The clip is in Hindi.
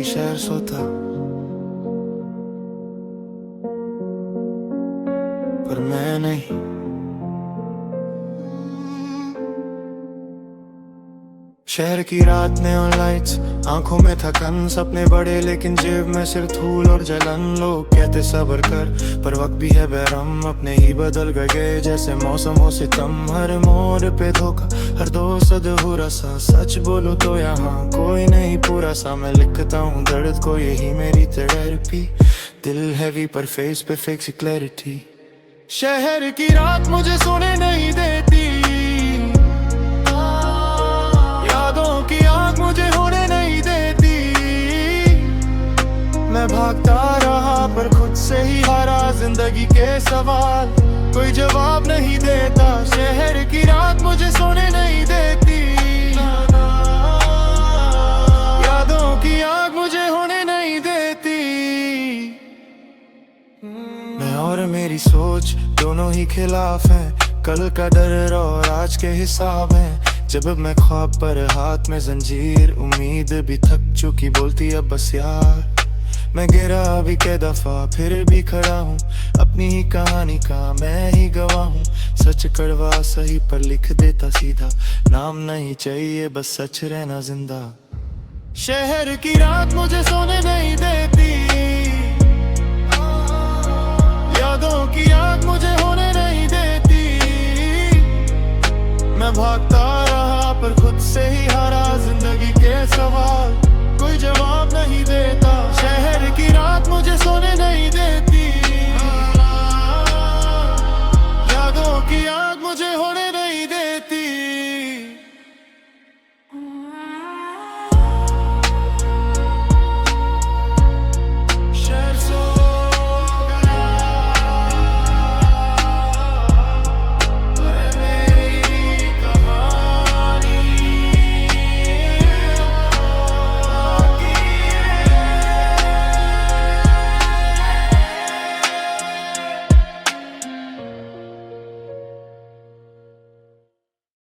शहर सोता, पर मैं नहीं। शहर की रात ने और लाइट्स, आंखों में थकन, सपने बड़े लेकिन जेब में सिर्फ धूल और जलन। लोग कहते सब्र कर, पर वक्त भी है बेरहम, अपने ही बदल गए जैसे मौसम हो सितम। हर मोड़ पे धोखा, हर दोस्त अधूरा सा, सच बोलो तो यहाँ कोई नहीं पूरा सा। मैं लिखता हूँ दर्द को, यही मेरी थेरेपी। दिल हैवी पर फेस पे फिक्स क्लैरिटी। शहर की रात मुझे सोने नहीं देती, यादों की आग मुझे होने नहीं देती। मैं भागता रहा पर खुद से ही हारा, जिंदगी के सवाल कोई जवाब नहीं देता। शहर की रात मुझे सोने नहीं देती, यादों की आग मुझे होने नहीं देती। मैं और मेरी सोच दोनों ही खिलाफ हैं, कल का डर और आज के हिसाब हैं। जब मैं ख्वाब पर हाथ में जंजीर, उम्मीद भी थक चुकी बोलती अब बस यार। मैं गिरा भी कई दफा फिर भी खड़ा हूँ, अपनी ही कहानी का मैं ही गवाह हूँ। सच कड़वा सही पर लिख देता सीधा, नाम नहीं चाहिए बस सच रहना जिंदा। शहर की रात मुझे सोने नहीं देती,